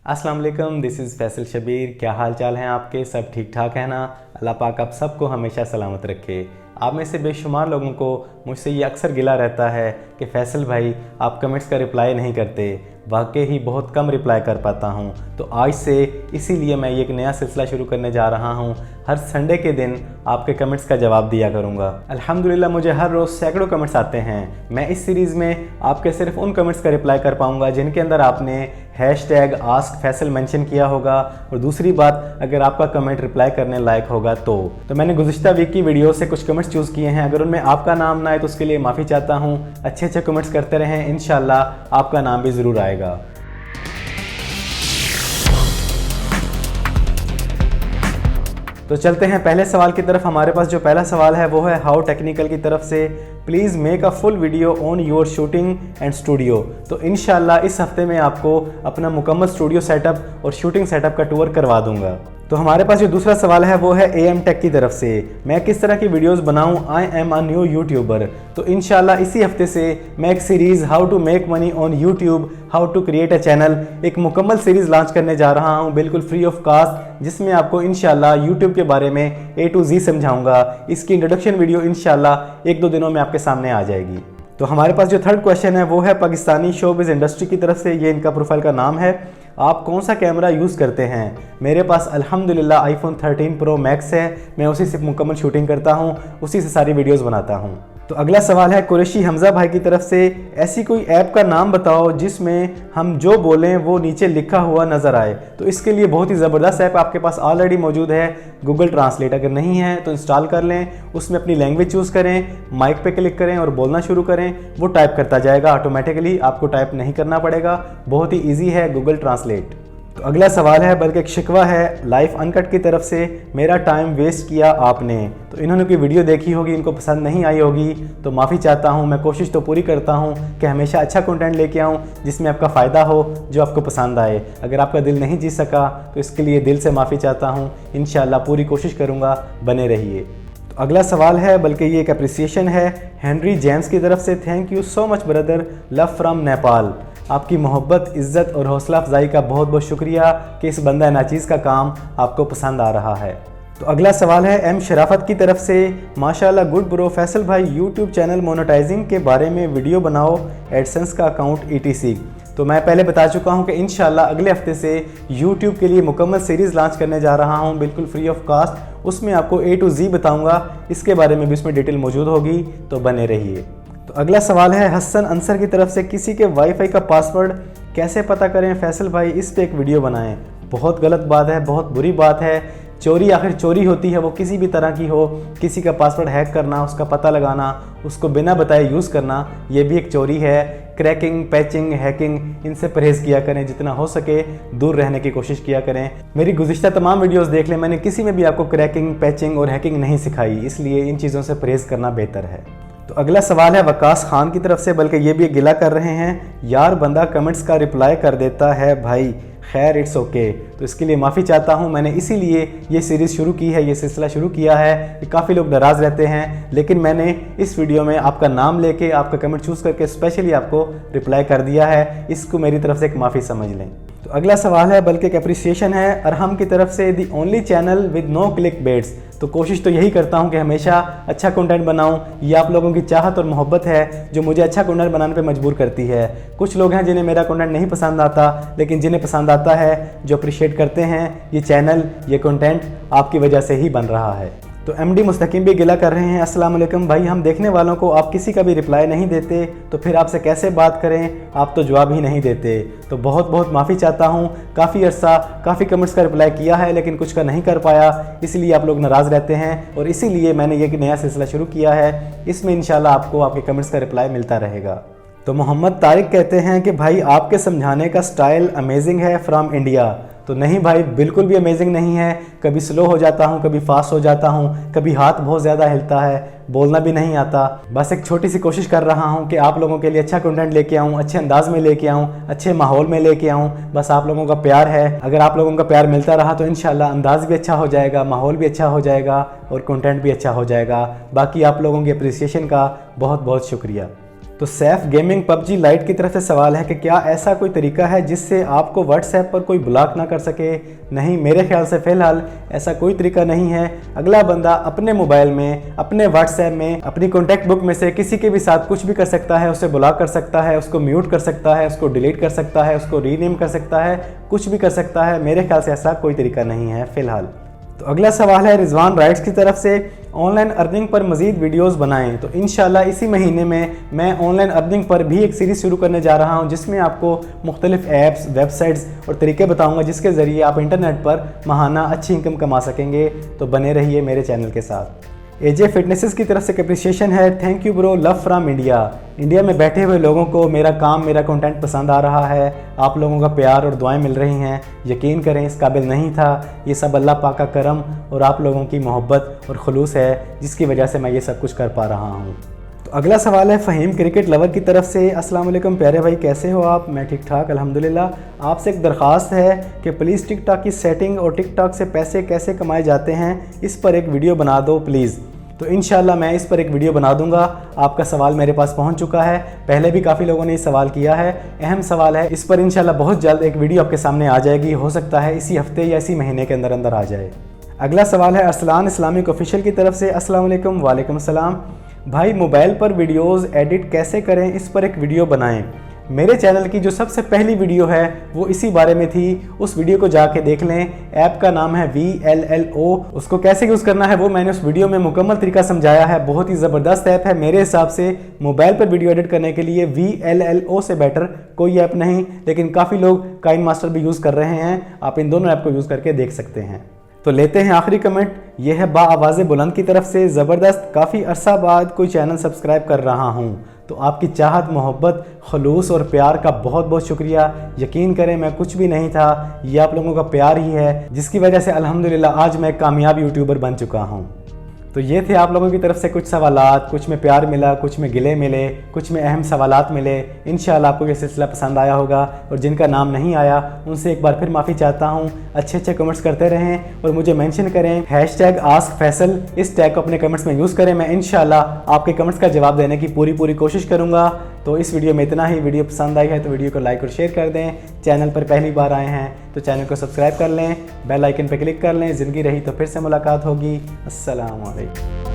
अस्सलाम वालेकुम, this is Faisal Shabir. क्या हाल चाल हैं आपके? सब ठीक ठाक है ना? अल्लाह पाक आप सबको हमेशा सलामत रखे। आप में से बेशुमार लोगों को मुझसे ये अक्सर गिला रहता है कि फैसल भाई आप कमेंट्स का रिप्लाई नहीं करते। वाकई ही बहुत कम रिप्लाई कर पाता हूँ, तो आज से इसीलिए मैं ये एक नया सिलसिला शुरू करने जा रहा हूँ। हर संडे के दिन आपके कमेंट्स का जवाब दिया करूँगा। अल्हम्दुलिल्लाह मुझे हर रोज़ सैकड़ों कमेंट्स आते हैं। मैं इस सीरीज़ में आपके सिर्फ उन कमेंट्स का रिप्लाई कर पाऊँगा जिनके अंदर आपने हैशटैग आस्क फैसल मेंशन किया होगा, और दूसरी बात अगर आपका कमेंट रिप्लाई करने लायक होगा तो मैंने गुज़िश्ता वीक की वीडियो से कुछ कमेंट्स चूज़ किए हैं। अगर उनमें आपका नाम ना आए तो उसके लिए माफ़ी चाहता हूँ। अच्छे कमेंट्स करते रहें, इंशाल्लाह आपका नाम भी ज़रूर आएगा। तो चलते हैं पहले सवाल की तरफ। हमारे पास जो पहला सवाल है वो है हाउ टेक्निकल की तरफ से, please make a full video on your shooting and studio. तो इंशाल्लाह इस हफ्ते में आपको अपना मुकम्मल स्टूडियो सेटअप और शूटिंग सेटअप का टूर करवा दूंगा। तो हमारे पास जो दूसरा सवाल है वो है AM टेक की तरफ से, मैं किस तरह की वीडियोस बनाऊं, I am a new YouTuber. तो इंशाल्लाह इसी हफ्ते से मैं एक series how to make money on YouTube, how to create a channel, एक मुकम्मल सीरीज़ लॉन्च करने जा रहा हूं बिल्कुल फ्री ऑफ कास्ट, जिसमें आपको इंशाल्लाह यूट्यूब के बारे में A to Z समझाऊंगा। इसकी इंट्रोडक्शन वीडियो इंशाल्लाह 1-2 दिनों में आपके सामने आ जाएगी। तो हमारे पास जो थर्ड क्वेश्चन है वो है पाकिस्तानी शोबिज़ इंडस्ट्री की तरफ से, ये इनका प्रोफाइल का नाम है। आप कौन सा कैमरा यूज़ करते हैं? मेरे पास अल्हम्दुलिल्लाह iPhone 13 Pro Max है, मैं उसी से मुकम्मल शूटिंग करता हूँ, उसी से सारी वीडियोस बनाता हूँ। तो अगला सवाल है कुरैशी हमज़ा भाई की तरफ से, ऐसी कोई ऐप का नाम बताओ जिसमें हम जो बोलें वो नीचे लिखा हुआ नज़र आए। तो इसके लिए बहुत ही ज़बरदस्त ऐप आपके पास ऑलरेडी मौजूद है, गूगल ट्रांसलेट। अगर नहीं है तो इंस्टॉल कर लें, उसमें अपनी लैंग्वेज चूज़ करें, माइक पे क्लिक करें और बोलना शुरू करें, वो टाइप करता जाएगा ऑटोमेटिकली, आपको टाइप नहीं करना पड़ेगा। बहुत ही ईजी है गूगल ट्रांसलेट। तो अगला सवाल है, बल्कि एक शिकवा है लाइफ अनकट की तरफ से, मेरा टाइम वेस्ट किया आपने। तो इन्होंने कोई वीडियो देखी होगी, इनको पसंद नहीं आई होगी, तो माफ़ी चाहता हूँ। मैं कोशिश तो पूरी करता हूँ कि हमेशा अच्छा कंटेंट लेके आऊँ जिसमें आपका फ़ायदा हो, जो आपको पसंद आए। अगर आपका दिल नहीं जीत सका तो इसके लिए दिल से माफ़ी चाहता हूँ। इंशाल्लाह पूरी कोशिश करूँगा, बने रहिए। तो अगला सवाल है, बल्कि ये एक अप्रिसिएशन है हेनरी जेम्स की तरफ से, thank you so much brother, love from Nepal. आपकी मोहब्बत, इज़्ज़त और हौसला अफजाई का बहुत बहुत शुक्रिया कि इस बंदा नाचीज़ का काम आपको पसंद आ रहा है। तो अगला सवाल है एम शराफत की तरफ से, माशाल्लाह गुड ब्रो फैसल भाई, यूट्यूब चैनल मोनेटाइजिंग के बारे में वीडियो बनाओ, एडसेंस का अकाउंट ETC। तो मैं पहले बता चुका हूं कि इंशाल्लाह अगले हफ्ते से यूट्यूब के लिए मुकम्मल सीरीज़ लॉन्च करने जा रहा हूं बिल्कुल फ्री ऑफ कास्ट। उसमें आपको A to Z बताऊंगा, इसके बारे में भी उसमें डिटेल मौजूद होगी, तो बने रहिए। तो अगला सवाल है हसन अंसर की तरफ से, किसी के वाईफाई का पासवर्ड कैसे पता करें फैसल भाई, इस पे एक वीडियो बनाएं। बहुत गलत बात है, बहुत बुरी बात है। चोरी आखिर चोरी होती है, वो किसी भी तरह की हो। किसी का पासवर्ड हैक करना, उसका पता लगाना, उसको बिना बताए यूज़ करना, ये भी एक चोरी है। क्रैकिंग, पैचिंग, हैकिंग, इनसे परहेज़ किया करें, जितना हो सके दूर रहने की कोशिश किया करें। मेरी गुज़िश्ता तमाम वीडियोस देख लें, मैंने किसी में भी आपको क्रैकिंग, पैचिंग और हैकिंग नहीं सिखाई, इसलिए इन चीज़ों से परहेज़ करना बेहतर है। तो अगला सवाल है वकास खान की तरफ से, बल्कि ये भी गिला कर रहे हैं, यार बंदा कमेंट्स का रिप्लाई कर देता है भाई, खैर इट्स ओके। तो इसके लिए माफ़ी चाहता हूँ। मैंने इसीलिए ये सीरीज़ शुरू की है, ये सिलसिला शुरू किया है कि काफ़ी लोग नाराज़ रहते हैं, लेकिन मैंने इस वीडियो में आपका नाम लेके, आपका कमेंट चूज़ करके स्पेशली आपको रिप्लाई कर दिया है। इसको मेरी तरफ से एक माफ़ी समझ लें। तो अगला सवाल है, बल्कि एक अप्रिसिएशन है अरहम की तरफ से, the only channel with no click baits. तो कोशिश तो यही करता हूँ कि हमेशा अच्छा कंटेंट बनाऊँ। ये आप लोगों की चाहत और मोहब्बत है जो मुझे अच्छा कंटेंट बनाने पे मजबूर करती है। कुछ लोग हैं जिन्हें मेरा कंटेंट नहीं पसंद आता, लेकिन जिन्हें पसंद आता है, जो अप्रिशिएट करते हैं, ये चैनल, ये कंटेंट आपकी वजह से ही बन रहा है। तो MD मुस्तकीम भी गिला कर रहे हैं, अस्सलाम वालेकुम भाई, हम देखने वालों को आप किसी का भी रिप्लाई नहीं देते, तो फिर आपसे कैसे बात करें, आप तो जवाब ही नहीं देते। तो बहुत बहुत माफ़ी चाहता हूँ। काफ़ी अर्सा काफ़ी कमेंट्स का रिप्लाई किया है, लेकिन कुछ का नहीं कर पाया, इसलिए आप लोग नाराज़ रहते हैं, और इसीलिए मैंने ये नया सिलसिला शुरू किया है। इसमें इंशाल्लाह आपको आपके कमेंट्स का रिप्लाई मिलता रहेगा। तो मोहम्मद तारिक कहते हैं कि भाई आपके समझाने का स्टाइल अमेजिंग है फ्रॉम इंडिया। तो नहीं भाई, बिल्कुल भी अमेजिंग नहीं है। कभी स्लो हो जाता हूँ, कभी फास्ट हो जाता हूँ, कभी हाथ बहुत ज़्यादा हिलता है, बोलना भी नहीं आता। बस एक छोटी सी कोशिश कर रहा हूँ कि आप लोगों के लिए अच्छा कंटेंट लेके आऊँ, अच्छे अंदाज में लेके आऊँ, अच्छे माहौल में लेके आऊँ। बस आप लोगों का प्यार है, अगर आप लोगों का प्यार मिलता रहा तो इंशाल्लाह अंदाज भी अच्छा हो जाएगा, माहौल भी अच्छा हो जाएगा और कंटेंट भी अच्छा हो जाएगा। बाकी आप लोगों की अप्रिसिएशन का बहुत बहुत शुक्रिया। तो सैफ गेमिंग पबजी लाइट की तरफ से सवाल है कि क्या ऐसा कोई तरीका है जिससे आपको व्हाट्सएप पर कोई ब्लॉक ना कर सके। नहीं, मेरे ख्याल से फ़िलहाल ऐसा कोई तरीका नहीं है। अगला बंदा अपने मोबाइल में, अपने व्हाट्सएप में, अपनी कॉन्टैक्ट बुक में से किसी के भी साथ कुछ भी कर सकता है, उसे ब्लॉक कर सकता है, उसको म्यूट कर सकता है, उसको डिलीट कर सकता है, उसको रीनेम कर सकता है, कुछ भी कर सकता है। मेरे ख्याल से ऐसा कोई तरीका नहीं है फ़िलहाल। तो अगला सवाल है रिजवान राइट्स की तरफ से, ऑनलाइन अर्निंग पर मज़ीद वीडियोस बनाएं। तो इंशाल्लाह इसी महीने में मैं ऑनलाइन अर्निंग पर भी एक सीरीज़ शुरू करने जा रहा हूं, जिसमें आपको मुख्तलिफ ऐप्स, वेबसाइट्स और तरीके बताऊंगा जिसके ज़रिए आप इंटरनेट पर माहाना अच्छी इनकम कमा सकेंगे। तो बने रहिए मेरे चैनल के साथ। एजे फिटनेसेस की तरफ से अप्रिसिएशन है, thank you bro, love from India. India में बैठे हुए लोगों को मेरा काम, मेरा कंटेंट पसंद आ रहा है, आप लोगों का प्यार और दुआएं मिल रही हैं। यकीन करें इस काबिल नहीं था, ये सब अल्लाह पाक का करम और आप लोगों की मोहब्बत और खुलूस है जिसकी वजह से मैं ये सब कुछ कर पा रहा हूँ। तो अगला सवाल है फ़हीम क्रिकेट लवर की तरफ से, अस्सलाम वालेकुम प्यारे भाई, कैसे हो आप? मैं ठीक ठाक अल्हम्दुलिल्लाह। आपसे एक दरख्वास्त है कि प्लीज़ टिकटॉक की सेटिंग और टिकटॉक से पैसे कैसे कमाए जाते हैं इस पर एक वीडियो बना दो प्लीज़। तो इंशाल्लाह मैं इस पर एक वीडियो बना दूंगा। आपका सवाल मेरे पास पहुंच चुका है, पहले भी काफ़ी लोगों ने ये सवाल किया है, अहम सवाल है। इस पर इंशाल्लाह बहुत जल्द एक वीडियो आपके सामने आ जाएगी, हो सकता है इसी हफ्ते या इसी महीने के अंदर अंदर आ जाए। अगला सवाल है अरसलान इस्लामिक ऑफिशियल की तरफ से, अस्सलाम वालेकुम। वालेकुम सलाम भाई, मोबाइल पर वीडियोज़ एडिट कैसे करें इस पर एक वीडियो बनाएँ। मेरे चैनल की जो सबसे पहली वीडियो है वो इसी बारे में थी, उस वीडियो को जाके देख लें। ऐप का नाम है VLLO, उसको कैसे यूज़ करना है वो मैंने उस वीडियो में मुकम्मल तरीका समझाया है। बहुत ही ज़बरदस्त ऐप है। मेरे हिसाब से मोबाइल पर वीडियो एडिट करने के लिए VLLO से बेटर कोई ऐप नहीं, लेकिन काफ़ी लोग काइनमास्टर भी यूज़ कर रहे हैं। आप इन दोनों ऐप को यूज़ करके देख सकते हैं। तो लेते हैं आखिरी कमेंट, ये है बाआवाज़ बुलंद की तरफ से, ज़बरदस्त, काफ़ी अरसा बाद कोई चैनल सब्सक्राइब कर रहा हूँ, तो आपकी चाहत, मोहब्बत, खलूस और प्यार का बहुत बहुत शुक्रिया। यकीन करें मैं कुछ भी नहीं था, ये आप लोगों का प्यार ही है जिसकी वजह से अल्हम्दुलिल्लाह आज मैं एक कामयाब यूट्यूबर बन चुका हूँ। तो ये थे आप लोगों की तरफ से कुछ सवालात, कुछ में प्यार मिला, कुछ में गिले मिले, कुछ में अहम सवालात मिले। इंशाल्लाह आपको ये सिलसिला पसंद आया होगा, और जिनका नाम नहीं आया उनसे एक बार फिर माफ़ी चाहता हूँ। अच्छे अच्छे कमेंट्स करते रहें और मुझे मेंशन करें, #AskFaisal इस टैग को अपने कमेंट्स में यूज़ करें। मैं इंशाल्लाह आपके कमेंट्स का जवाब देने की पूरी कोशिश करूँगा। तो इस वीडियो में इतना ही। वीडियो पसंद आई है तो वीडियो को लाइक और शेयर कर दें। चैनल पर पहली बार आए हैं तो चैनल को सब्सक्राइब कर लें, बेल आइकन पर क्लिक कर लें। ज़िंदगी रही तो फिर से मुलाकात होगी। अस्सलाम वालेकुम।